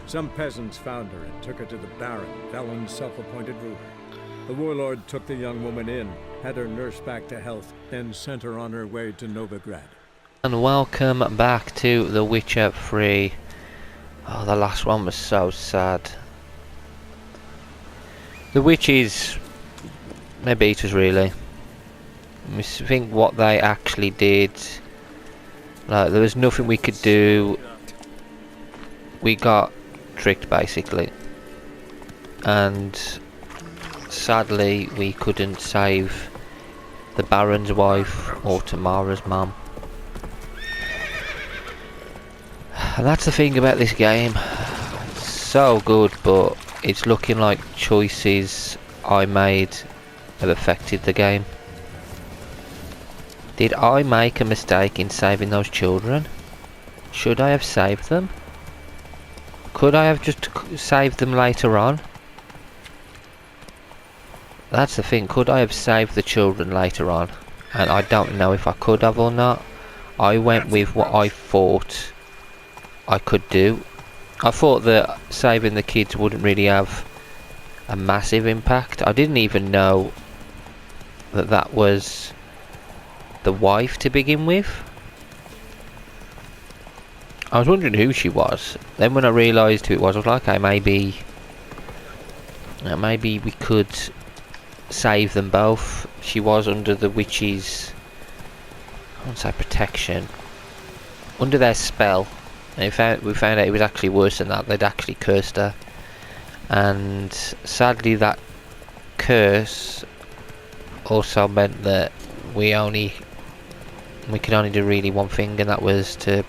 Some peasants found her and took her to the Baron, Velen's self-appointed ruler. The warlord took the young woman in, had her nursed back to health, then sent her on her way to Novigrad. And welcome back to The Witcher 3. Oh, the last one was so sad. The witches, they beat us really. I think what they actually did, like, there was nothing we could do. We got tricked basically, and sadly we couldn't save the Baron's wife or Tamara's mum. And that's the thing about this game, it's so good, but it's looking like choices I made have affected the game. Did I make a mistake in saving those children? Should I have saved them? Could I have just saved them later on? That's the thing, could I have saved the children later on? And I don't know if I could have or not. I went with what I thought I could do. I thought that saving the kids wouldn't really have a massive impact. I didn't even know that that was the wife to begin with. I was wondering who she was. Then when I realised who it was, I was like, okay, maybe we could save them both. She was under the witches', I won't say protection, under their spell. And we found out it was actually worse than that. They'd actually cursed her, and sadly that curse also meant that we could only do really one thing, and that was to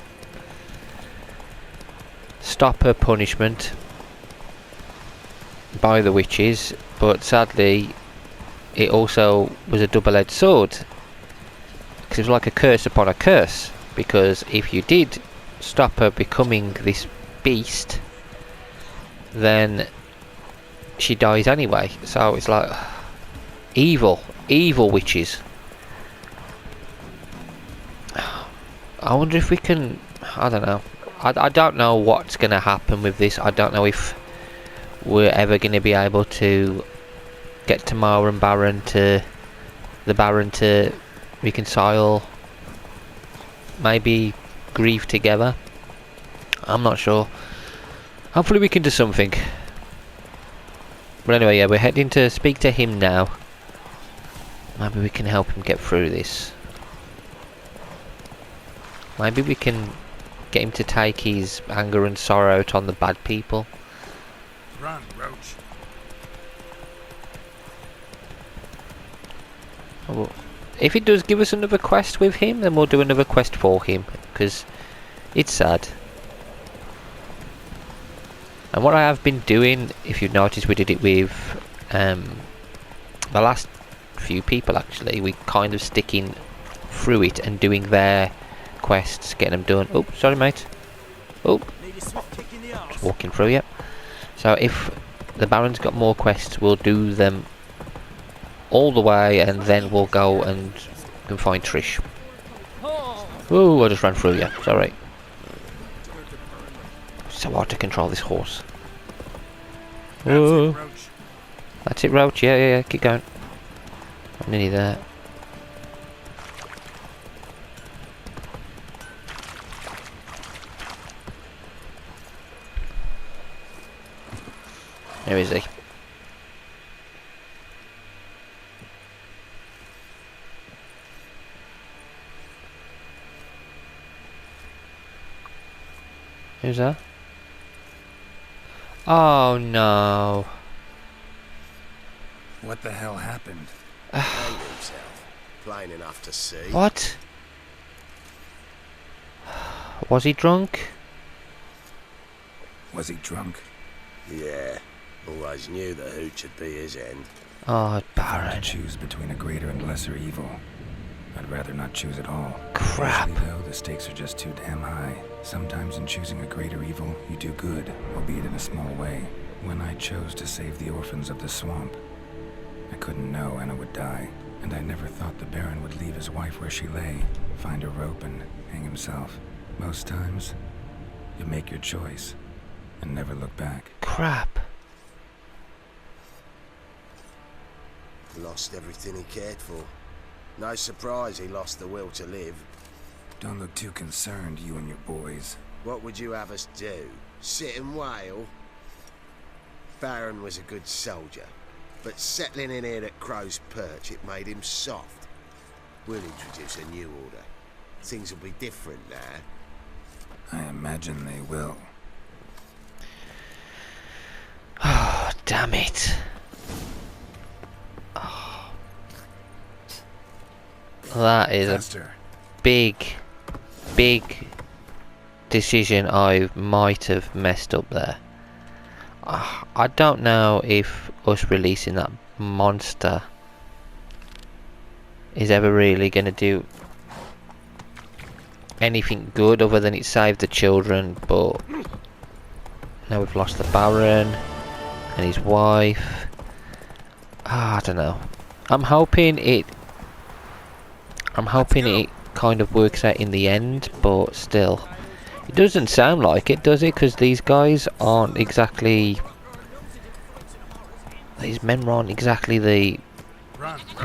stop her punishment by the witches. But sadly it also was a double-edged sword, because it was like a curse upon a curse, because if you did stop her becoming this beast, then she dies anyway. So it's like evil witches. I wonder if we can, I don't know. I don't know what's going to happen with this. I don't know if we're ever going to be able to get Tamara and the Baron to reconcile, maybe grieve together. I'm not sure. Hopefully we can do something. But anyway, yeah, we're heading to speak to him now. Maybe we can help him get through this. Maybe we can get him to take his anger and sorrow out on the bad people. Run, Roach. Well, if it does give us another quest with him, then we'll do another quest for him, because it's sad. And what I have been doing, if you've noticed, we did it with the last few people actually. We kind of sticking through it and doing their quests, getting them done. Oh, sorry mate. Oh, just walking through, yep. So if the Baron's got more quests, we'll do them all the way, and then we'll go and find Trish. Oh, I just ran through you, sorry. So hard to control this horse. Oh, that's it, Roach. Yeah, keep going. I'm nearly there. Where is he? Who's that? Oh no. What the hell happened? Hanged himself. Plain enough to see. What? Was he drunk? Was he drunk? Yeah. Always knew the hooch would be his end. Oh, To Baron. choose between a greater and lesser evil, I'd rather not choose at all. Crap. Mostly, though, the stakes are just too damn high. Sometimes in choosing a greater evil, you do good, albeit in a small way. When I chose to save the orphans of the swamp, I couldn't know Anna would die, and I never thought the Baron would leave his wife where she lay, find a rope and hang himself. Most times, you make your choice, and never look back. Crap. Lost everything he cared for. No surprise he lost the will to live. Don't look too concerned, you and your boys. What would you have us do? Sit and wail? Baron was a good soldier, but settling in here at Crow's Perch, it made him soft. We'll introduce a new order. Things will be different now. I imagine they will. Oh, damn it. Oh. That is Faster. a big decision I might have messed up there. I don't know if us releasing that monster is ever really going to do anything good other than it saved the children, but now we've lost the Baron and his wife. I don't know. I'm hoping it kind of works out in the end, but still. It doesn't sound like it, does it? Because these guys aren't exactly... These men aren't exactly the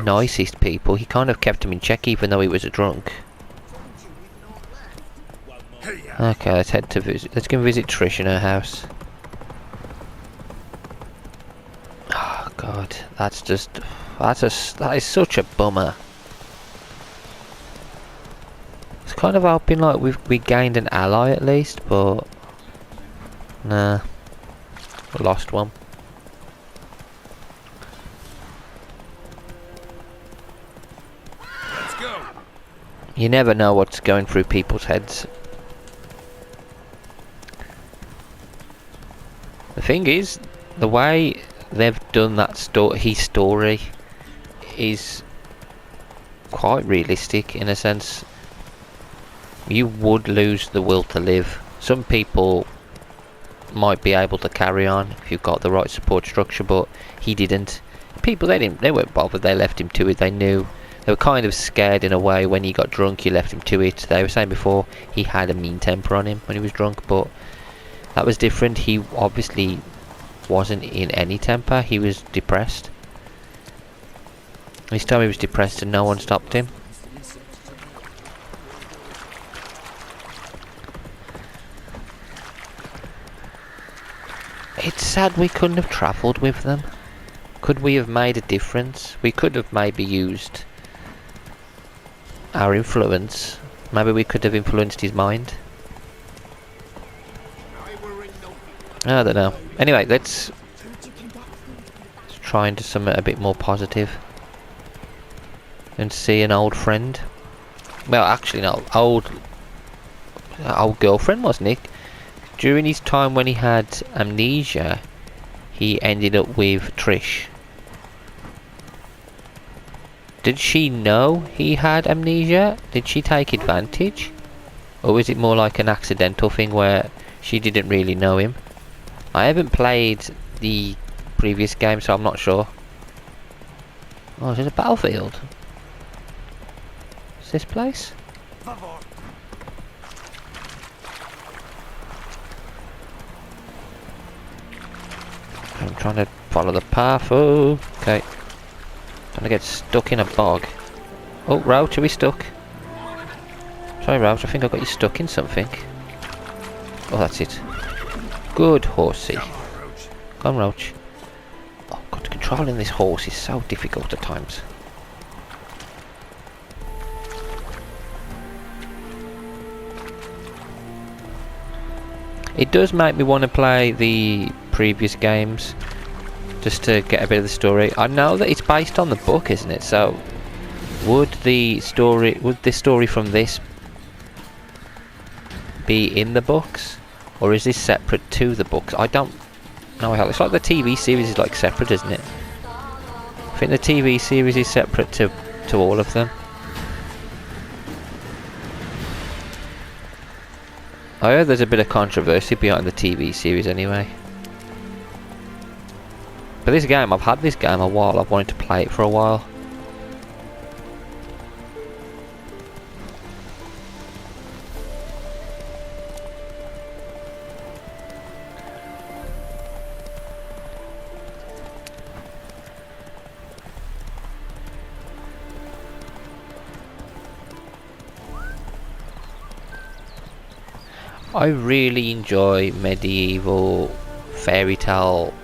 nicest people. He kind of kept him in check even though he was a drunk. Okay, let's head to visit. Let's go visit Trish in her house. Oh god, that is such a bummer. It's kind of hoping like we gained an ally at least, but nah, we lost one. Let's go. You never know what's going through people's heads. The thing is, the way they've done that his story is quite realistic in a sense. You would lose the will to live. Some people might be able to carry on if you've got the right support structure, but he didn't. People, they weren't bothered. They left him to it. They knew. They were kind of scared in a way when he got drunk. You left him to it. They were saying before he had a mean temper on him when he was drunk, but that was different. He obviously wasn't in any temper. He was depressed. This time he was depressed and no one stopped him. It's sad we couldn't have travelled with them. Could we have made a difference? We could have maybe used our influence. Maybe we could have influenced his mind. I don't know. Anyway, let's try and do something a bit more positive. And see an old friend. Well, actually no, old girlfriend, wasn't it? During his time when he had amnesia, he ended up with Trish. Did she know he had amnesia? Did she take advantage? Or was it more like an accidental thing where she didn't really know him? I haven't played the previous game, so I'm not sure. Oh, is it a battlefield? Is this place? I'm trying to follow the path. Oh, okay. Trying to get stuck in a bog. Oh, Roach, are we stuck? Sorry, Roach, I think I got you stuck in something. Oh, that's it. Good horsey. Come on, Roach. Oh god, controlling this horse is so difficult at times. It does make me want to play the previous games just to get a bit of the story. I know that it's based on the book, isn't it? So would the story from this be in the books? Or is this separate to the books? I don't know how. It's like the TV series is like separate, isn't it? I think the TV series is separate to all of them. I heard there's a bit of controversy behind the TV series anyway. But this game, I've had this game a while. I've wanted to play it for a while. I really enjoy medieval fairy tale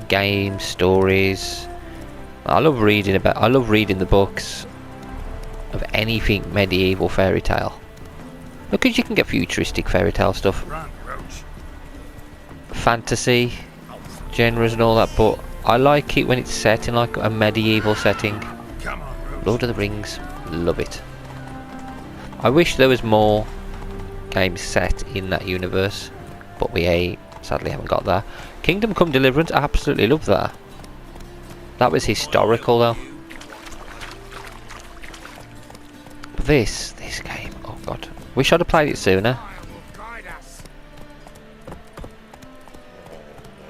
games, stories. I love reading the books of anything medieval fairy tale. Because you can get futuristic fairy tale stuff, fantasy genres and all that, but I like it when it's set in like a medieval setting. Lord of the Rings, love it. I wish there was more games set in that universe, but we sadly haven't got that. Kingdom Come Deliverance, I absolutely love that. That was historical though. But this game, oh god, wish I'd have played it sooner.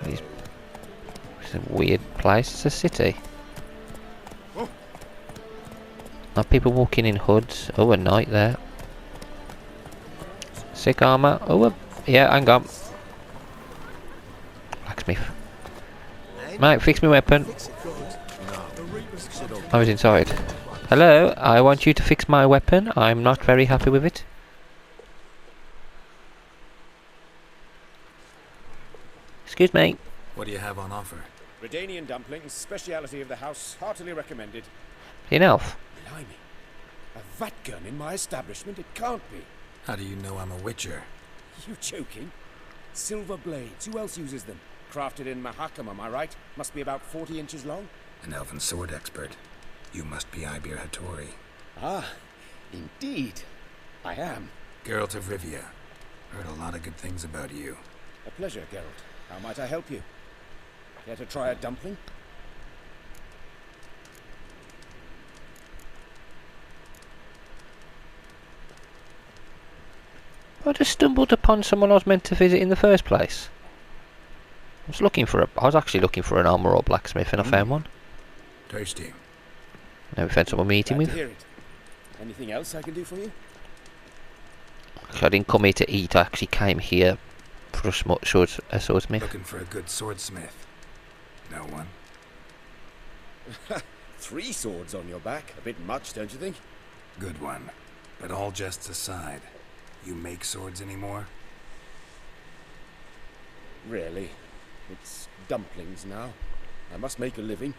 It's a weird place, it's a city. Are people walking in hoods? Oh, a knight there. Sick armour. Oh, yeah, hang on. Blacksmith. Mate, fix my weapon. I was inside. Hello, I want you to fix my weapon. I'm not very happy with it. Excuse me. What do you have on offer? Redanian dumplings, speciality of the house, heartily recommended. You an elf? Blimey. A vat gun in my establishment? It can't be. How do you know I'm a witcher? You joking? Silver blades. Who else uses them? Crafted in Mahakam, am I right? Must be about 40 inches long. An elven sword expert. You must be Ibir Hattori. Ah, indeed. I am. Geralt of Rivia. Heard a lot of good things about you. A pleasure, Geralt. How might I help you? Care to try a dumpling? I just stumbled upon someone I was meant to visit in the first place. I was actually looking for an armour or blacksmith and I found one. Thirsty. Now we found someone meeting Glad with. to hear it. Anything else I can do for you? I didn't come here to eat, I actually came here for a swordsmith. Looking for a good swordsmith. No one? 3 swords on your back. A bit much, don't you think? Good one. But all jests aside, you make swords anymore? Really. It's dumplings now. I must make a living.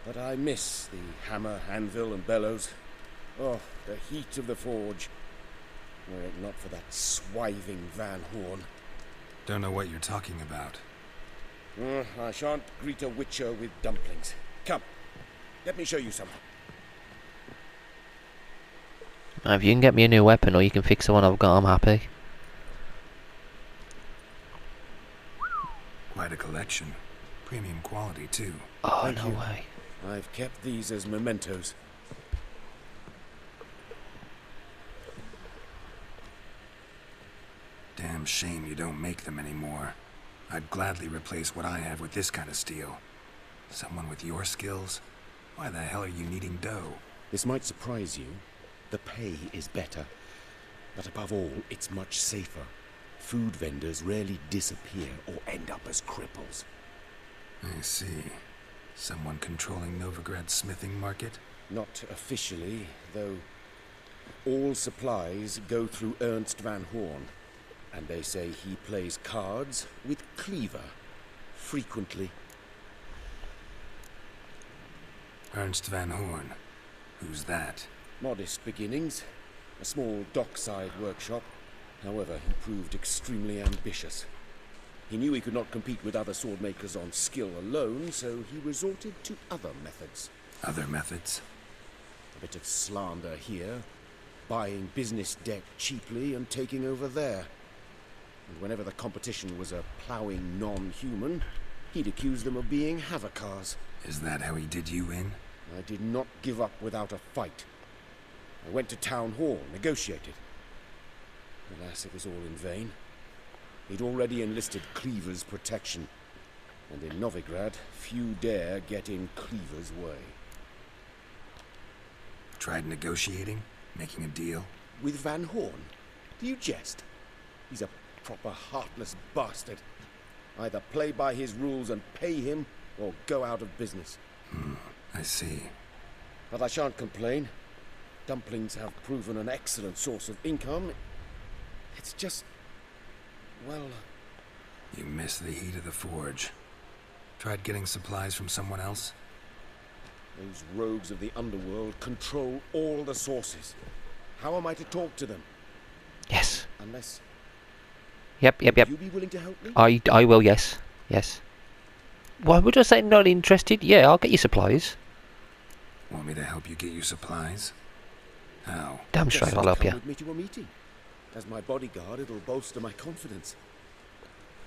But I miss the hammer, anvil, and bellows. Oh, the heat of the forge. Were it not for that swiving Van Horn. Don't know what you're talking about. I shan't greet a witcher with dumplings. Come, let me show you something. If you can get me a new weapon or you can fix the one I've got, I'm happy. Quite a collection. Premium quality, too. Oh, Thank no you. way. I've kept these as mementos. Damn shame you don't make them anymore. I'd gladly replace what I have with this kind of steel. Someone with your skills? Why the hell are you needing dough? This might surprise you. The pay is better. But above all, it's much safer. Food vendors rarely disappear or end up as cripples. I see. Someone controlling Novigrad's smithing market? Not officially, though all supplies go through Ernst Van Horn. And they say he plays cards with Cleaver. Frequently. Ernst Van Horn. Who's that? Modest beginnings. A small dockside workshop. However, he proved extremely ambitious. He knew he could not compete with other swordmakers on skill alone, so he resorted to other methods. Other methods? A bit of slander here, buying business debt cheaply and taking over there. And whenever the competition was a ploughing non-human, he'd accuse them of being Havakars. Is that how he did you in? I did not give up without a fight. I went to Town Hall, negotiated. Alas, it was all in vain. He'd already enlisted Cleaver's protection, and in Novigrad, few dare get in Cleaver's way. Tried negotiating? Making a deal? With Van Horn? Do you jest? He's a proper heartless bastard. Either play by his rules and pay him, or go out of business. I see. But I shan't complain. Dumplings have proven an excellent source of income. It's just... well... You miss the heat of the forge. Tried getting supplies from someone else? Those rogues of the underworld control all the sources. How am I to talk to them? Yes. Unless... Yep. you be willing to help me? I will, yes. Yes. Why would I say not interested? Yeah, I'll get you supplies. Want me to help you get you supplies? How? Damn straight, I'll help Come you. with me to a meeting. As my bodyguard, it'll bolster my confidence.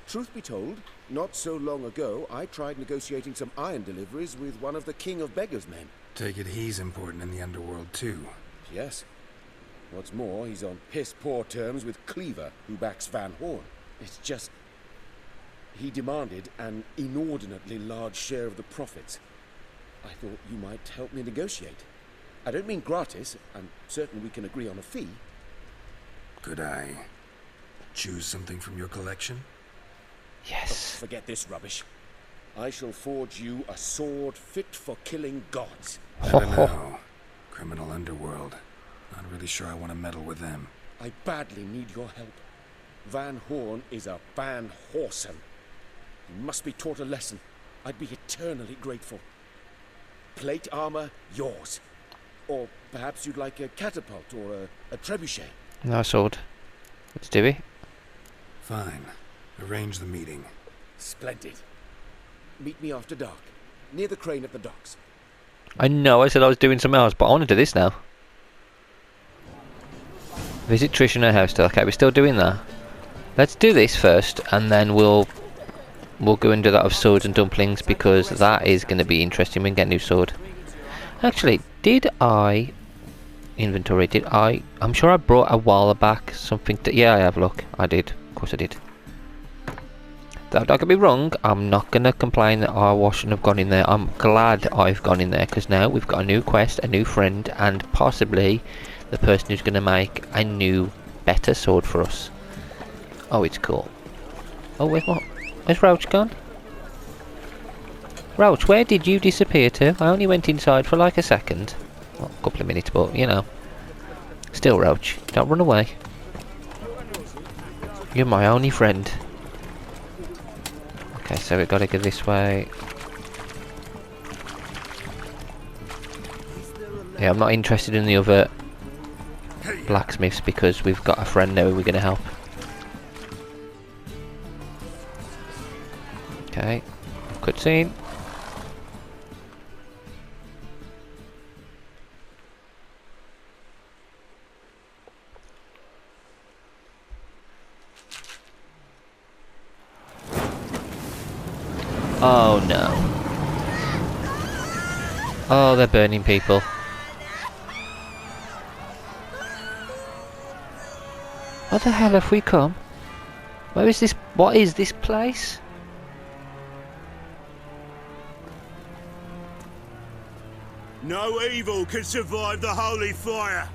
Truth be told, not so long ago, I tried negotiating some iron deliveries with one of the King of Beggars' men. Take it he's important in the underworld too. Yes. What's more, he's on piss-poor terms with Cleaver, who backs Van Horn. It's just... he demanded an inordinately large share of the profits. I thought you might help me negotiate. I don't mean gratis. I'm certain we can agree on a fee. Could I choose something from your collection? Yes. Forget this rubbish. I shall forge you a sword fit for killing gods. I don't know. Criminal underworld. Not really sure I want to meddle with them. I badly need your help. Van Horn is a Van Horsen. He must be taught a lesson. I'd be eternally grateful. Plate armor, yours. Or perhaps you'd like a catapult or a trebuchet. No sword. Let's do it. Fine. Arrange the meeting. Splendid. Meet me after dark, near the crane at the docks. I know I said I was doing something else, but I want to do this now. Visit Trish in her house still. Okay, we're still doing that. Let's do this first, and then we'll go and do that of swords and dumplings, because that is going to be interesting. We can get a new sword. Actually, did I... inventory, I'm sure I brought a while back something to... yeah, I have, look. I did. Of course I did. Don't get me wrong, I'm not going to complain that I shouldn't have gone in there. I'm glad I've gone in there, because now we've got a new quest, a new friend, and possibly the person who's going to make a new, better sword for us. Oh, it's cool. Oh, where's Roach gone? Roach, where did you disappear to? I only went inside for like a second. Well, a couple of minutes, but, you know. Still, Roach, don't run away. You're my only friend. Okay, so we've got to go this way. Yeah, I'm not interested in the other blacksmiths because we've got a friend there who we're going to help. Okay, cutscene. Oh no. Oh, they're burning people. What the hell have we come? Where is this? What is this place? No evil can survive the holy fire.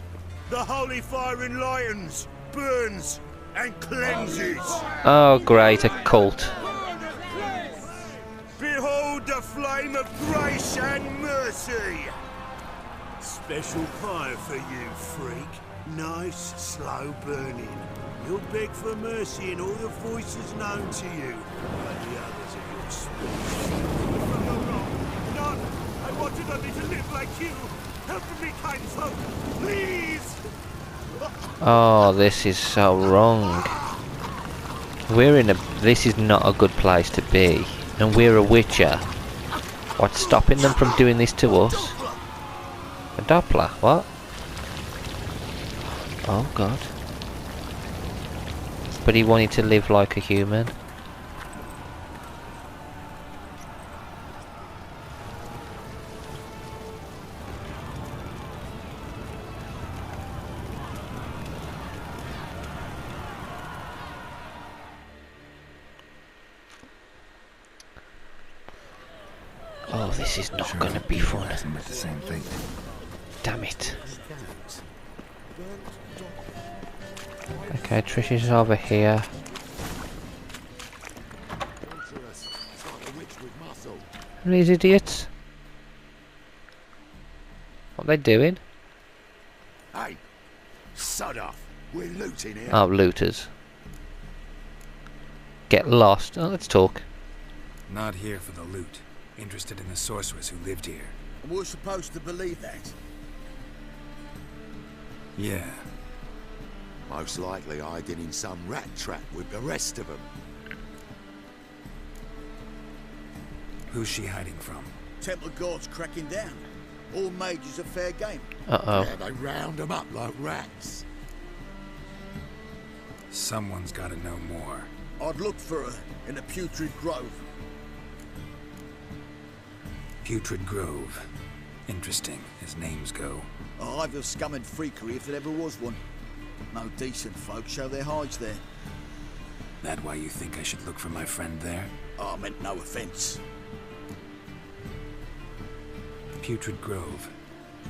The holy fire enlightens, burns, and cleanses. Oh great, a cult. Behold the flame of grace and mercy. Special fire for you, freak. Nice, slow burning. You'll beg for mercy in all the voices known to you by the others of your species. You're wrong. None. I wanted only to live like you. Help me, kind folk. Please. Oh, this is so wrong. This is not a good place to be. And we're a witcher. What's stopping them from doing this to us? A Doppler, what? Oh god. But he wanted to live like a human. Oh, this is not gonna be fun. With the same fate. Damn it. Okay, Trish is over here. And these idiots? What are they doing? Hey, sod off. We're looting here. Oh, looters. Get lost. Oh, let's talk. Not here for the loot. Interested in the sorceress who lived here. And we're supposed to believe that. Yeah. Most likely hiding in some rat trap with the rest of them. Who's she hiding from? Temple guards cracking down. All mages are fair game. Uh-oh. Yeah, they round them up like rats. Someone's gotta know more. I'd look for her in the Putrid Grove. Putrid Grove. Interesting, as names go. A hive of scum and freakery if there ever was one. No decent folk show their hides there. That why you think I should look for my friend there? I meant no offence. Putrid Grove.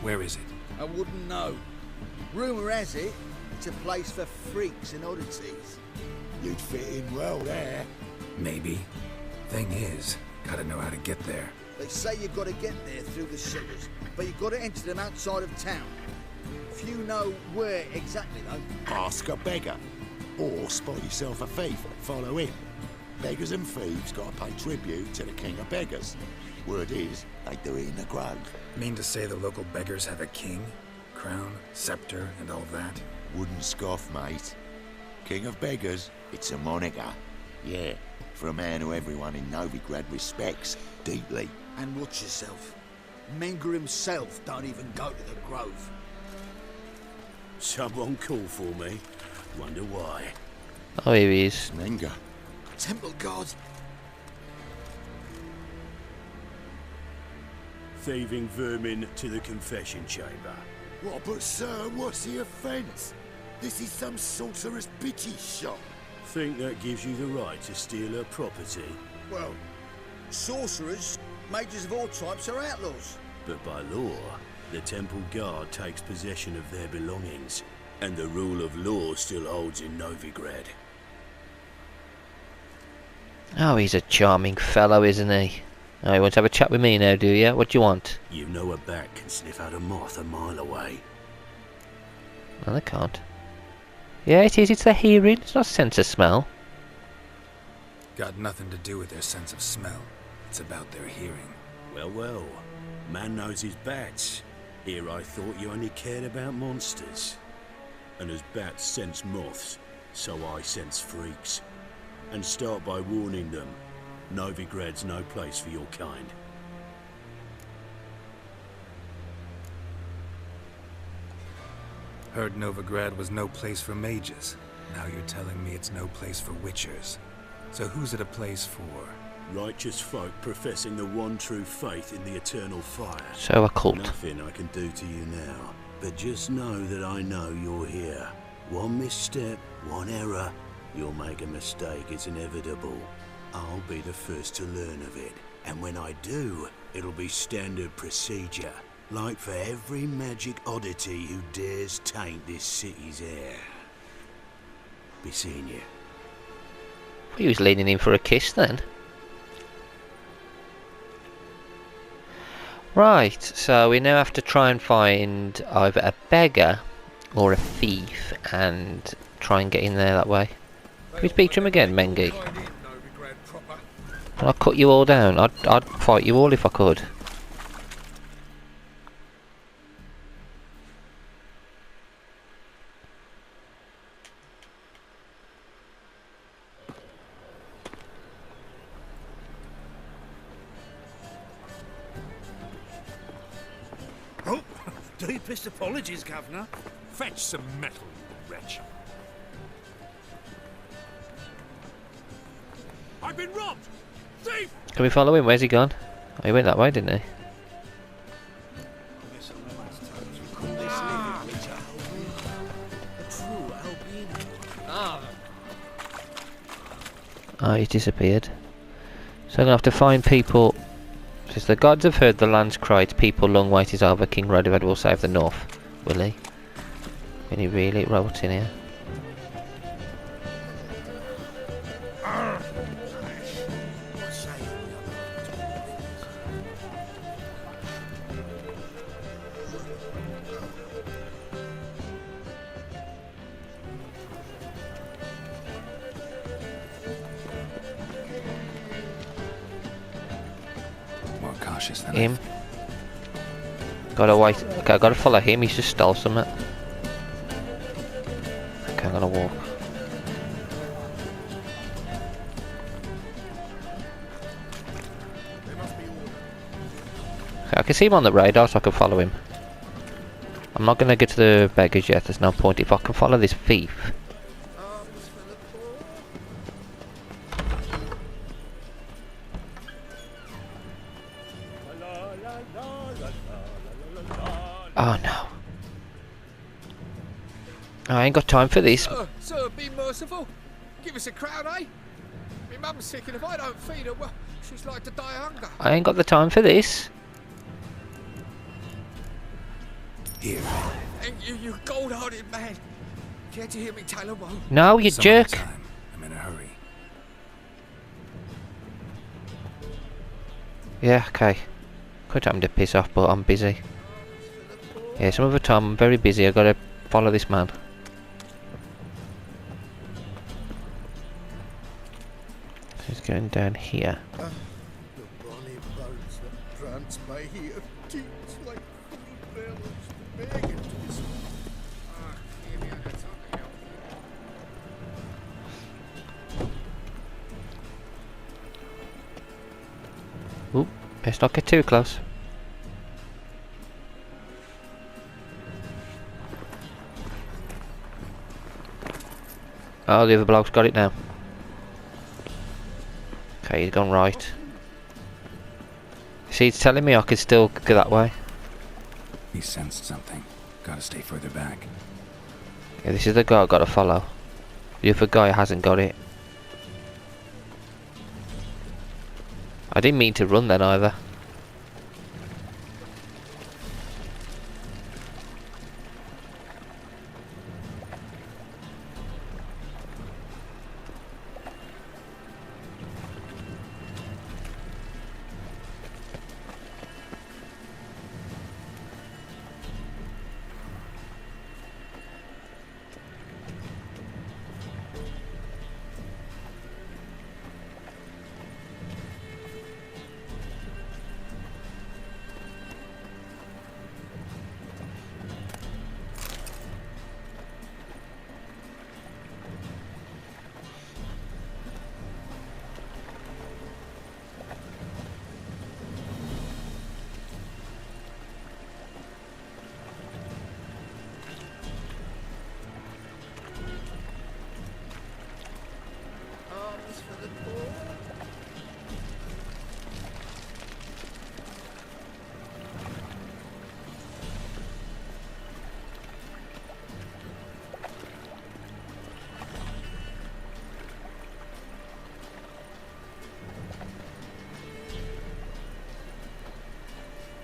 Where is it? I wouldn't know. Rumour has it, it's a place for freaks and oddities. You'd fit in well there. Maybe. Thing is, gotta know how to get there. They say you've got to get there through the sewers, but you've got to enter them outside of town. Few know where exactly, though. Ask a beggar. Or spot yourself a thief and follow him. Beggars and thieves got to pay tribute to the king of beggars. Word is, they do it in the grove. Mean to say the local beggars have a king? Crown, scepter, and all that? Wouldn't scoff, mate. King of beggars, it's a moniker. Yeah, for a man who everyone in Novigrad respects deeply. And watch yourself. Menger himself don't even go to the grove. Someone call for me. Wonder why. Oh, here he is. Menger. Temple guard. Thieving vermin to the confession chamber. What, but sir, what's the offence? This is some sorcerer's bitchy shop. Think that gives you the right to steal her property? Well, sorcerers, mages of all types are outlaws. But by law, the temple guard takes possession of their belongings, and the rule of law still holds in Novigrad. Oh, he's a charming fellow, isn't he? Oh, you want to have a chat with me now, do you? What do you want? You know a bat can sniff out a moth a mile away. No, they can't. Yeah, it is. It's their hearing. It's not sense of smell. Got nothing to do with their sense of smell. It's about their hearing. Well, well. Man knows his bats. Here I thought you only cared about monsters. And as bats sense moths, so I sense freaks. And start by warning them. Novigrad's no place for your kind. Heard Novigrad was no place for mages. Now you're telling me it's no place for witchers. So who's it a place for? Righteous folk professing the one true faith in the eternal fire. So a cult. Nothing I can do to you now. But just know that I know you're here. One misstep, one error. You'll make a mistake, it's inevitable. I'll be the first to learn of it. And when I do, it'll be standard procedure. Like for every magic oddity who dares taint this city's air. Be seeing you. He was leaning in for a kiss then. Right, so we now have to try and find either a beggar or a thief and try and get in there that way. Can we speak to him again, Mengi? I'll cut you all down. I'd fight you all if I could. Oh, deepest apologies, Governor. Fetch some metal, you wretch. I've been robbed! Thief! Can we follow him? Where's he gone? Oh, he went that way, didn't he? Oh, he's disappeared. So I'm going to have to find people. Says the gods have heard the land's cry. Its people long wait is over. King Rodivad will save the north. Will he? Will he really? Right, what's in here? cautious than Him. Gotta wait. Okay, I gotta follow him. He's just stole something. Okay, I'm gonna walk. Okay, I can see him on the radar, so I can follow him. I'm not gonna get to the beggars yet. There's no point. If I can follow this thief. Oh no. I ain't got time for this. Sir, be merciful. Give us a crown, eh? My mum's sick, and if I don't feed her, well, she's like to die of hunger. I ain't got the time for this. Here. Thank you, you gold-hearted man. Care to hear me tell a woe? No, you Some other jerk. time. I'm in a hurry. Yeah, okay. Quite time to piss off, but I'm busy. Yeah, some other time I'm very busy. I gotta follow this man. He's going down here. The bonny birds that prance by here teach like full bells begging to be sung. Oop, let's not get too close. Oh, the other bloke's got it now. Okay, he's gone right. See, it's telling me I could still go that way. He sensed something. Gotta stay further back. Yeah, this is the guy I've got to follow. The other guy hasn't got it. I didn't mean to run then either.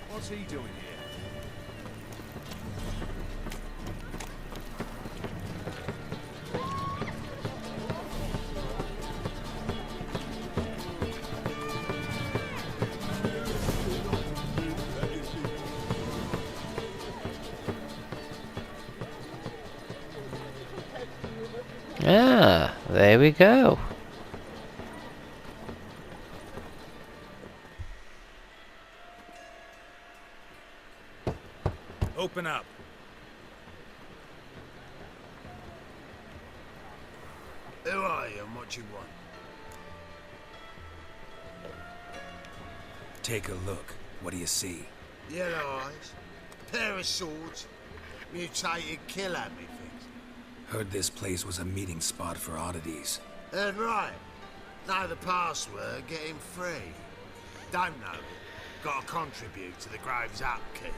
What's he doing here? Ah, there we go. Open up. Who are you and what you want? Take a look. What do you see? Yellow eyes, pair of swords, mutated killer, methinks. Heard this place was a meeting spot for oddities. Heard right. Know the password, get him free. Don't know it. Gotta contribute to the Grove's upkeep.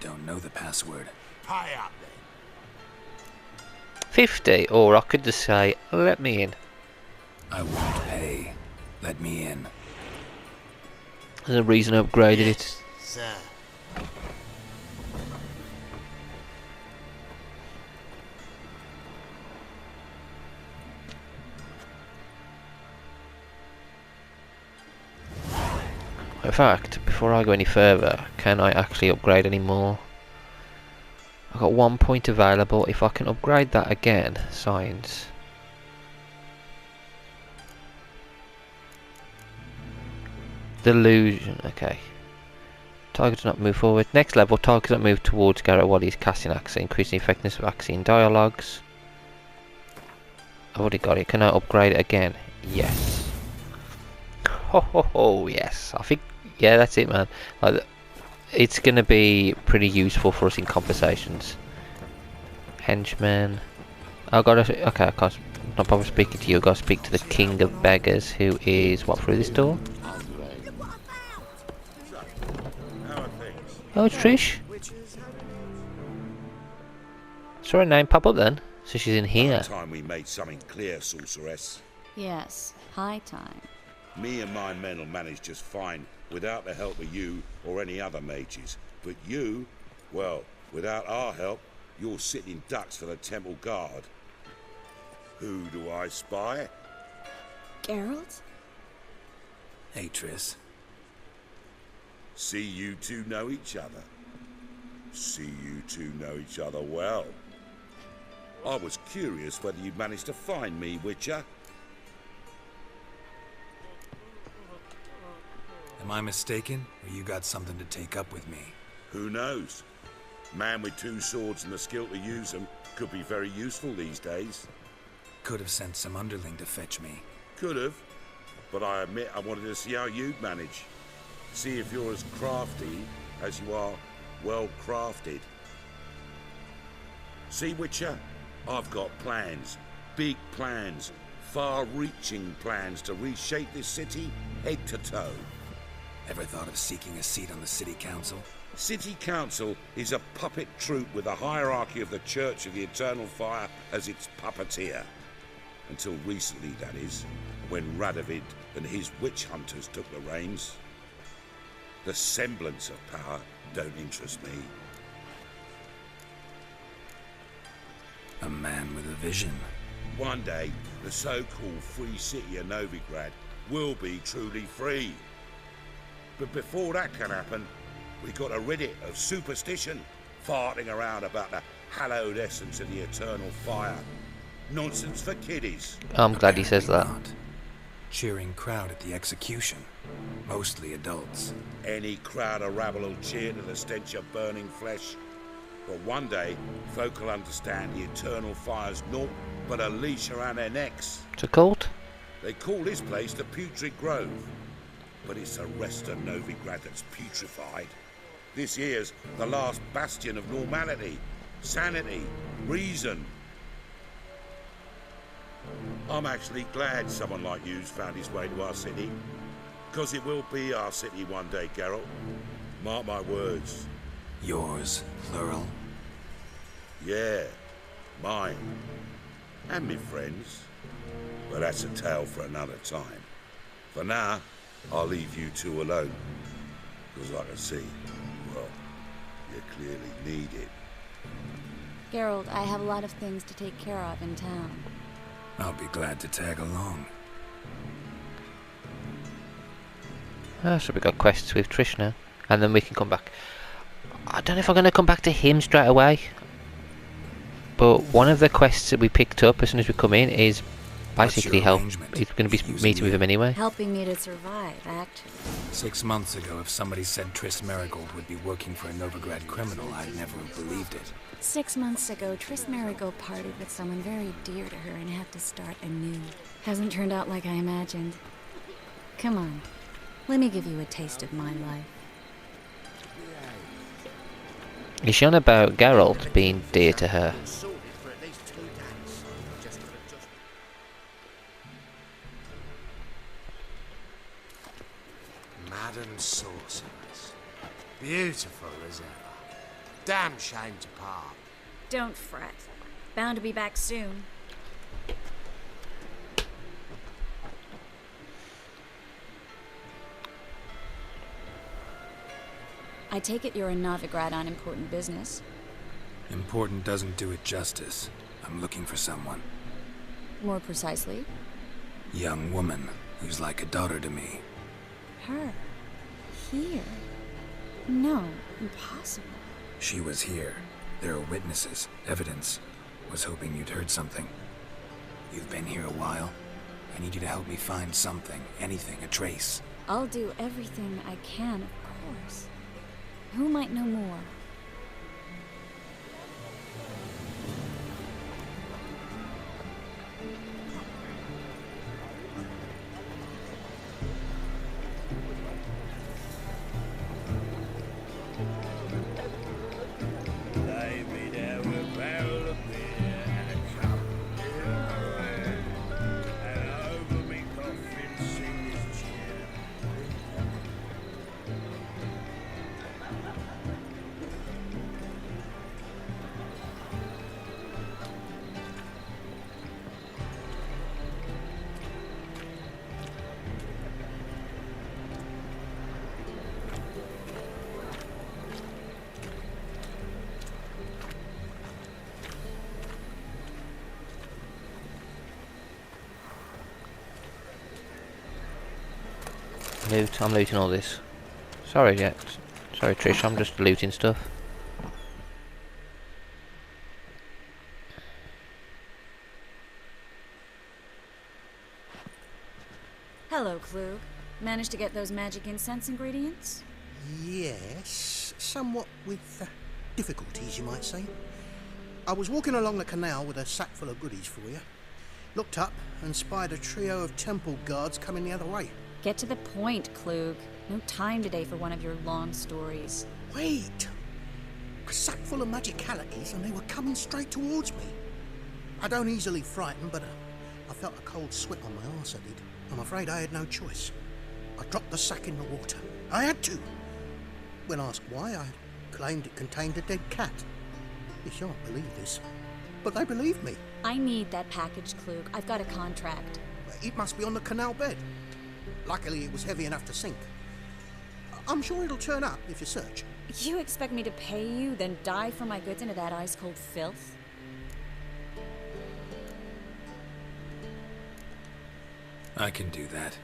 Don't know the password. Pay up then. 50, or I could just say, let me in. I won't pay. Let me in. There's a reason I upgraded it. Sir. In fact, before I go any further, can I actually upgrade any more? I've got 1 point available. If I can upgrade that again, signs. Delusion. Okay. Target does not move forward. Next level, target does not move towards Geralt while he's casting axe, increasing the effectiveness of axing dialogues. I've already got it. Can I upgrade it again? Yes. Ho ho ho, yes. I think, yeah, that's it, man. Like, it's going to be pretty useful for us in conversations. Henchman. I gotta, okay, I can't, not bother speaking to you. I gotta speak to the King of Beggars, who is, what, through this door? Oh, it's Trish. Saw her name pop up then. So she's in here. Time we made something clear, sorceress. Yes, high time. Me and my men will manage just fine without the help of you or any other mages. But you, well, without our help, you're sitting ducks for the temple guard. Who do I spy? Geralt? Hey, Triss. See you two know each other. See you two know each other well. I was curious whether you'd managed to find me, Witcher. Am I mistaken, or you got something to take up with me? Who knows? Man with two swords and the skill to use them could be very useful these days. Could have sent some underling to fetch me. Could have, but I admit I wanted to see how you'd manage. See if you're as crafty as you are well crafted. See, Witcher, I've got plans, big plans, far-reaching plans to reshape this city head to toe. Ever thought of seeking a seat on the city council? City Council is a puppet troupe with the hierarchy of the Church of the Eternal Fire as its puppeteer. Until recently, that is, when Radovid and his witch hunters took the reins. The semblance of power don't interest me. A man with a vision. One day, the so-called free city of Novigrad will be truly free. But before that can happen, we got to rid it of superstition, farting around about the hallowed essence of the eternal fire. Nonsense for kiddies. I'm glad he says that. Not. Cheering crowd at the execution. Mostly adults. Any crowd of rabble will cheer to the stench of burning flesh. But one day, folk will understand the eternal fire's naught but a leash around their necks. It's a cult? They call this place the Putrid Grove. But it's the rest of Novigrad that's putrefied. This here's the last bastion of normality, sanity, reason. I'm actually glad someone like you's found his way to our city. Because it will be our city one day, Geralt. Mark my words. Yours, plural. Yeah, mine. And me friends. But that's a tale for another time. For now, I'll leave you two alone. Because like I see, well, you clearly need it. Geralt, I have a lot of things to take care of in town. I'll be glad to tag along. So we got quests with Trish now. And then we can come back. I don't know if I'm going to come back to him straight away. But one of the quests that we picked up as soon as we come in is basically help. He's going to be meeting with him anyway. Helping me to survive, actually. 6 months ago, if somebody said Triss Merigold would be working for a Novigrad criminal, I'd never have believed it. 6 months ago, Triss Merigold parted with someone very dear to her and had to start anew. Hasn't turned out like I imagined. Come on, let me give you a taste of my life. Is she on about Geralt being dear to her? Madam Sorceress. Beautiful as ever. Damn shame to part. Don't fret. Bound to be back soon. I take it you're in Novigrad on important business. Important doesn't do it justice. I'm looking for someone. More precisely? Young woman who's like a daughter to me. Her? Here? No, impossible. She was here. There are witnesses, evidence. Was hoping you'd heard something. You've been here a while. I need you to help me find something, anything, a trace. I'll do everything I can, of course. Who might know more? Loot, I'm looting all this. Sorry, sorry Trish, I'm just looting stuff. Hello, Klug. Managed to get those magic incense ingredients? Yes, somewhat with difficulties, you might say. I was walking along the canal with a sack full of goodies for you. Looked up and spied a trio of temple guards coming the other way. Get to the point, Klug. No time today for one of your long stories. Wait! A sack full of magicalities and they were coming straight towards me. I don't easily frighten, but I felt a cold sweat on my arse, I did. I'm afraid I had no choice. I dropped the sack in the water. I had to. When asked why, I claimed it contained a dead cat. You shan't believe this, but they believed me. I need that package, Klug. I've got a contract. It must be on the canal bed. Luckily, it was heavy enough to sink. I'm sure it'll turn up if you search. You expect me to pay you, then dive for my goods into that ice-cold filth? I can do that.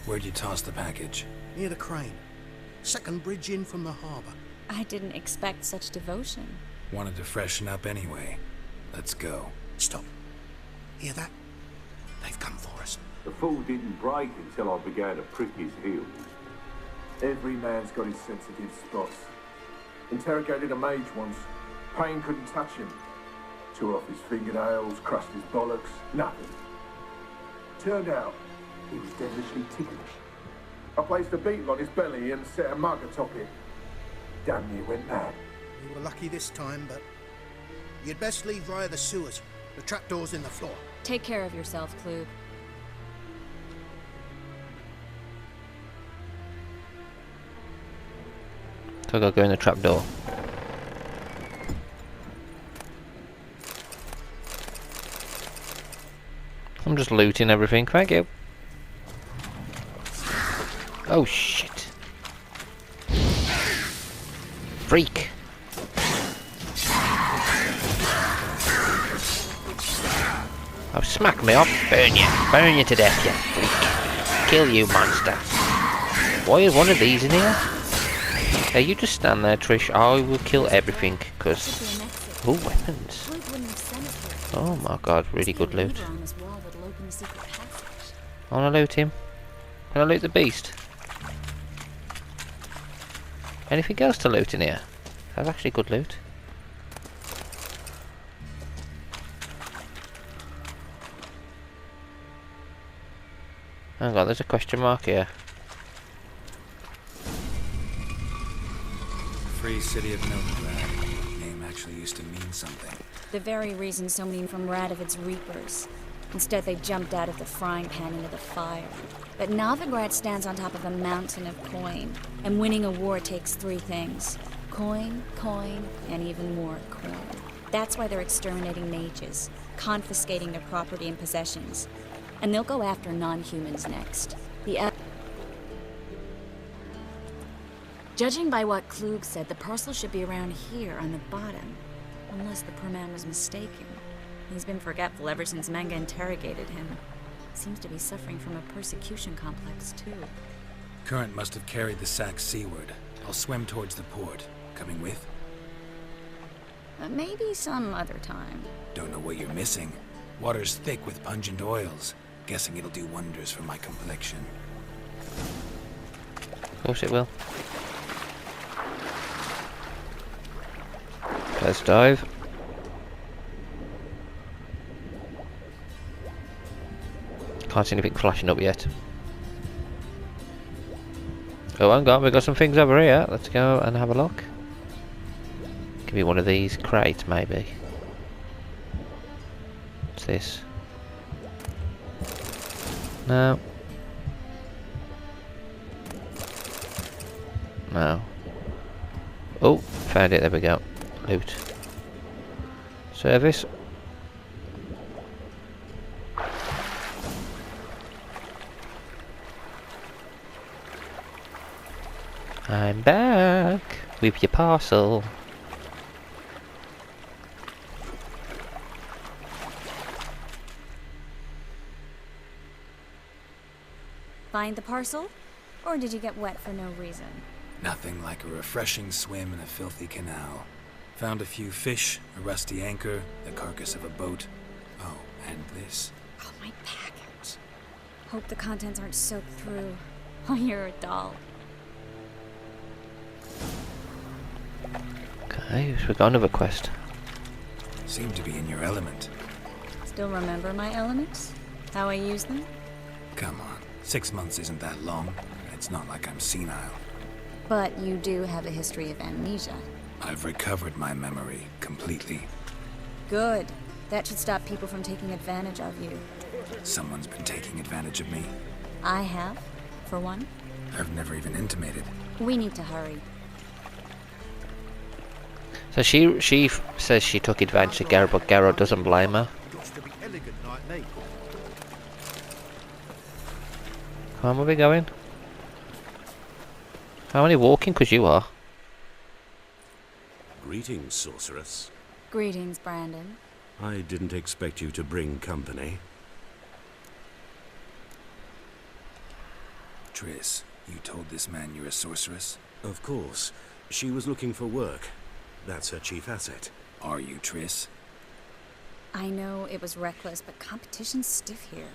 Where'd you toss the package? Near the crane. Second bridge in from the harbour. I didn't expect such devotion. Wanted to freshen up anyway. Let's go. Stop. Hear that? They've come for us. The fool didn't break until I began to prick his heels. Every man's got his sensitive spots. Interrogated a mage once. Pain couldn't touch him. Tore off his fingernails, crushed his bollocks, nothing. Turned out, he was devilishly ticklish. I placed a beetle on his belly and set a mug atop it. Damn near went mad. You were lucky this time, but you'd best leave via the sewers. The trapdoor's in the floor. Take care of yourself, Klug. So I gotta go in the trapdoor. I'm just looting everything, thank you. Oh shit. Freak. Oh, smack me off. Burn you to death, you freak. Kill you, monster. Why is one of these in here? Okay, you just stand there, Trish. I will kill everything, because... Oh, weapons. Oh my god, really good loot. I want to loot him. Can I loot the beast? Anything else to loot in here? That's actually good loot. Hang on, there's a question mark here. Free City of Novigrad. Name actually used to mean something. The very reason so many from Radovid's reapers. Instead, they jumped out of the frying pan into the fire. But Novigrad stands on top of a mountain of coin, and winning a war takes three things. Coin, coin, and even more coin. That's why they're exterminating mages, confiscating their property and possessions. And they'll go after non-humans next. Judging by what Klug said, the parcel should be around here on the bottom. Unless the poor man was mistaken. He's been forgetful ever since Manga interrogated him. Seems to be suffering from a persecution complex, too. Current must have carried the sack seaward. I'll swim towards the port. Coming with? Maybe some other time. Don't know what you're missing. Water's thick with pungent oils. Guessing it'll do wonders for my complexion. course it will. Let's dive. Can't see anything flashing up yet. Oh, hang on, we've got some things over here. Let's go and have a look. Give me one of these crates, maybe. What's this? No. No. Oh, found it, there we go. Loot. Service. I'm back with your parcel. Find the parcel? Or did you get wet for no reason? Nothing like a refreshing swim in a filthy canal. Found a few fish, a rusty anchor, the carcass of a boat. Oh, and this. Oh, my package. Hope the contents aren't soaked through. Oh, you're a doll. Okay, so we've got another quest. Seem to be in your element. Still remember my elements? How I use them? Come on, 6 months isn't that long. It's not like I'm senile. But you do have a history of amnesia. I've recovered my memory completely. Good. That should stop people from taking advantage of you. Someone's been taking advantage of me. I have, for one. I've never even intimated. We need to hurry. So she says she took advantage of Geralt, but Geralt doesn't blame her. Come on, where are we going? How many walking could you are? Greetings, sorceress. Greetings, Brandon. I didn't expect you to bring company. Triss, you told this man you're a sorceress? Of course. She was looking for work. That's her chief asset. Are you, Triss? I know it was reckless, but competition's stiff here.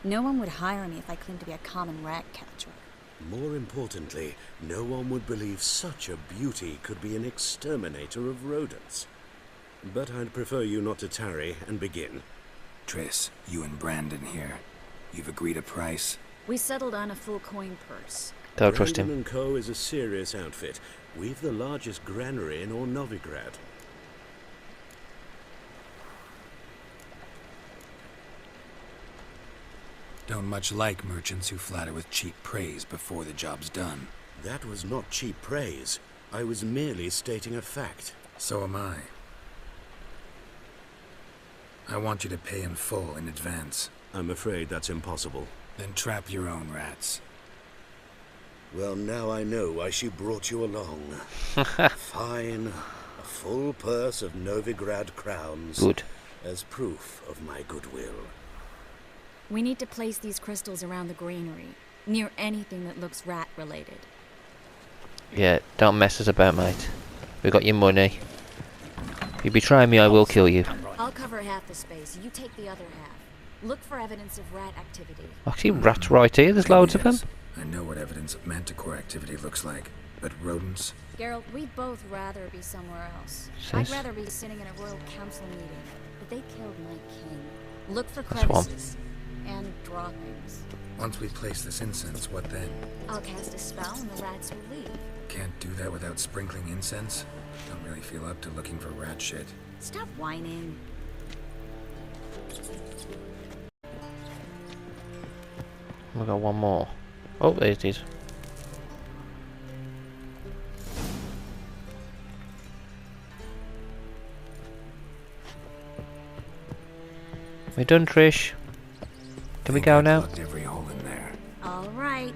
No one would hire me if I claimed to be a common rat catcher. More importantly, no one would believe such a beauty could be an exterminator of rodents. But I'd prefer you not to tarry and begin. Triss, you and Brandon here. You've agreed a price? We settled on a full coin purse. Don't trust him. Brandon & Co. is a serious outfit. We've the largest granary in all Novigrad. Don't much like merchants who flatter with cheap praise before the job's done. That was not cheap praise. I was merely stating a fact. So am I. I want you to pay in full in advance. I'm afraid that's impossible. Then trap your own rats. Well, now I know why she brought you along. Fine. A full purse of Novigrad crowns. Good. As proof of my goodwill. We need to place these crystals around the granary, near anything that looks rat-related. Yeah, don't mess us about, mate. We got your money. If you betray me, I will kill you. I'll cover half the space, you take the other half. Look for evidence of rat activity. Actually, rats right here, there's loads of them. I know what evidence of manticore activity looks like, but rodents? Geralt, we'd both rather be somewhere else. Sis? I'd rather be sitting in a royal council meeting, but they killed my king. Look for That's one. crevices and droppings. Once we place this incense, what then? I'll cast a spell and the rats will leave. Can't do that without sprinkling incense? Don't really feel up to looking for rat shit. Stop whining. We got one more. Oh, there it is. We done, Trish? Can we go now? Every hole in there. All right.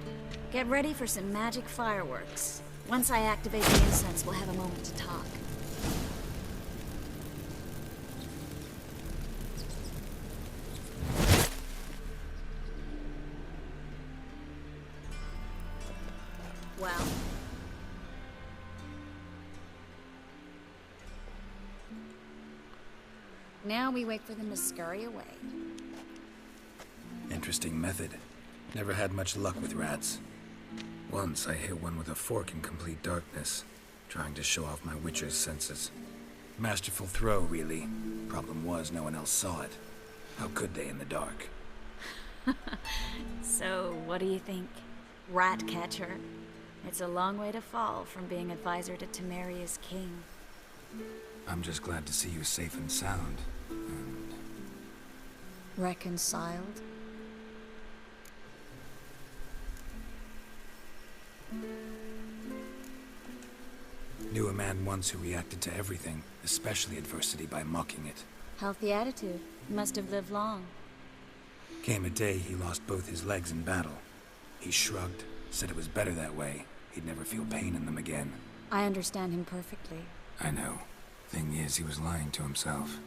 Get ready for some magic fireworks. Once I activate the incense, we'll have a moment to talk. Well. Now we wait for them to scurry away. Interesting method. Never had much luck with rats. Once I hit one with a fork in complete darkness, trying to show off my witcher's senses. Masterful throw, really. Problem was, no one else saw it. How could they in the dark? So, what do you think? Rat catcher? It's a long way to fall from being advisor to Temeria's king. I'm just glad to see you safe and sound. And reconciled? Knew a man once who reacted to everything, especially adversity, by mocking it. Healthy attitude. Must have lived long. Came a day he lost both his legs in battle. He shrugged, said it was better that way. He'd never feel pain in them again. I understand him perfectly. I know. Thing is, he was lying to himself.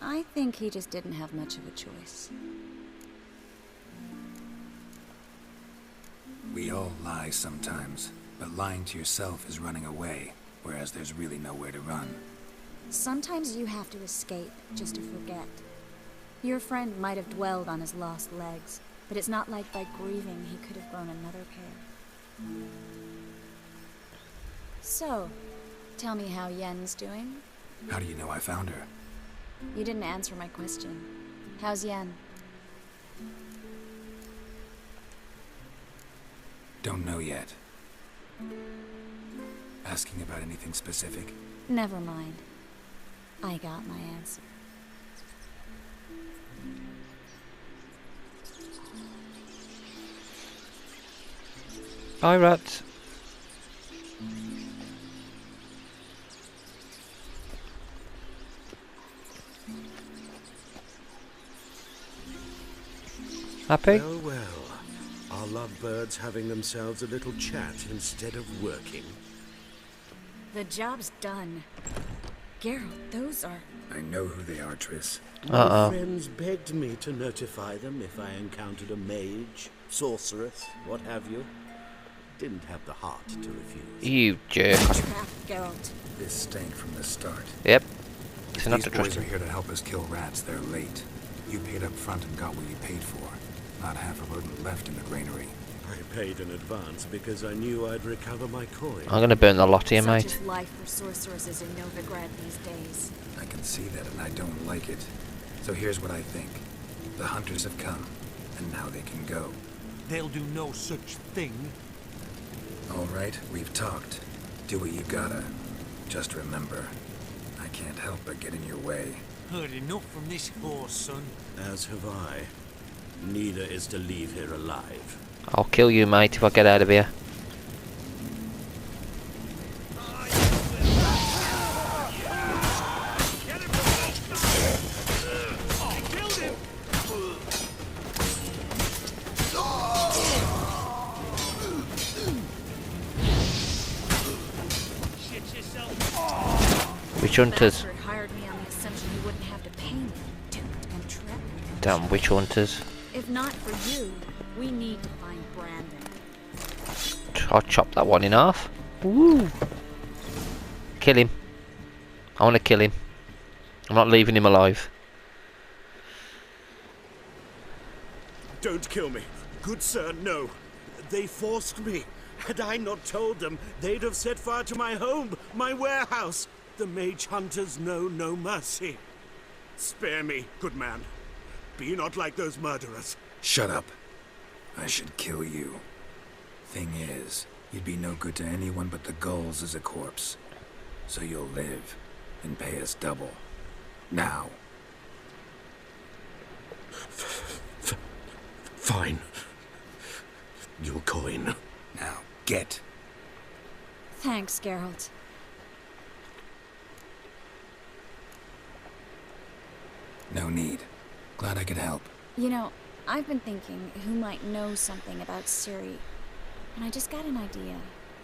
I think he just didn't have much of a choice. We all lie sometimes, but lying to yourself is running away, whereas there's really nowhere to run. Sometimes you have to escape just to forget. Your friend might have dwelled on his lost legs, but it's not like by grieving he could have grown another pair. So, tell me how Yen's doing? How do you know I found her? You didn't answer my question. How's Yen? Don't know yet. Asking about anything specific? Never mind. I got my answer. Bye, rats. Happy? Well, well. Are lovebirds having themselves a little chat instead of working? The job's done. Geralt, those are... I know who they are, Triss. My friends begged me to notify them if I encountered a mage, sorceress, what have you. Didn't have the heart to refuse. You jerk. Trap, Geralt. This stank from the start. Yep. If So not these to boys trust are him. here to help us kill rats, they're late. You paid up front and got what you paid for. Not half a rodent left in the granary. I paid in advance because I knew I'd recover my coin. I'm gonna burn the lot here, Such mate. is life for sorceresses in Novigrad these days. I can see that and I don't like it. So here's what I think. The hunters have come, and now they can go. They'll do no such thing. All right, we've talked. Do what you gotta. Just remember, I can't help but get in your way. Heard enough from this horse, son. As have I. Neither is to leave here alive. I'll kill you, mate, if I get out of here. Witch hunters. Bastard hired me on the assumption he wouldn't have to pay me. Duped and tricked. Damn witch hunters. If not for you, we need to find Brandon. I'll chop that one in half. Woo! Kill him. I want to kill him. I'm not leaving him alive. Don't kill me. Good sir, no. They forced me. Had I not told them, they'd have set fire to my home, my warehouse. The mage hunters know no mercy. Spare me, good man. Be not like those murderers. Shut up. I should kill you. Thing is, you'd be no good to anyone but the gulls as a corpse. So you'll live and pay us double. Now. Fine. Your coin. Now, get. Thanks, Geralt. No need. Glad I could help. You know, I've been thinking who might know something about Ciri. And I just got an idea.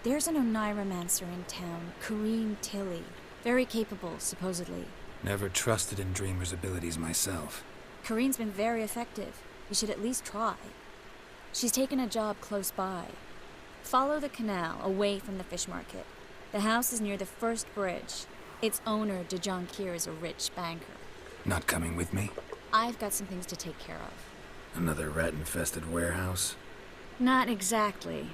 There's an Oneiromancer in town, Corrine Tilly. Very capable, supposedly. Never trusted in Dreamer's abilities myself. Corrine's been very effective. You should at least try. She's taken a job close by. Follow the canal, away from the fish market. The house is near the first bridge. Its owner, De Jonquier, is a rich banker. Not coming with me? I've got some things to take care of. Another rat-infested warehouse? Not exactly.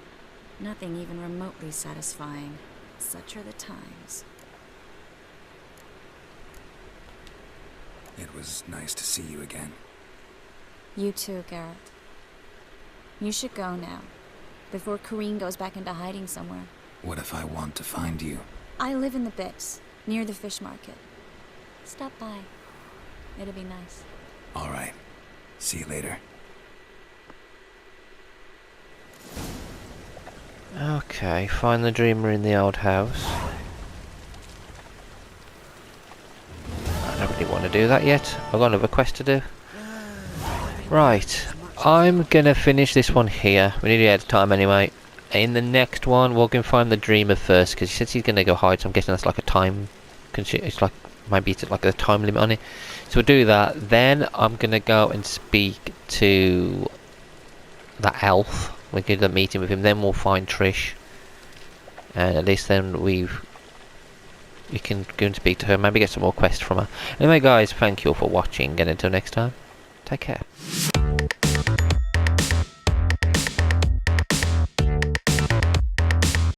Nothing even remotely satisfying. Such are the times. It was nice to see you again. You too, Geralt. You should go now, before Corrine goes back into hiding somewhere. What if I want to find you? I live in the Bix, near the fish market. Stop by. It'll be nice. All right. See you later. Okay, find the dreamer in the old house. I don't really want to do that yet. I've got another quest to do. Right, I'm gonna finish this one here. We need to add time anyway. In the next one, we're gonna find the dreamer first, because he says he's gonna go hide, so I'm guessing that's like a time... It's like, maybe it's like a time limit on it. So we'll do that. Then I'm gonna go and speak to that elf. We're going to meet him with him. Then we'll find Trish, and at least then we can go and speak to her. Maybe get some more quests from her. Anyway, guys, thank you all for watching, and until next time, take care.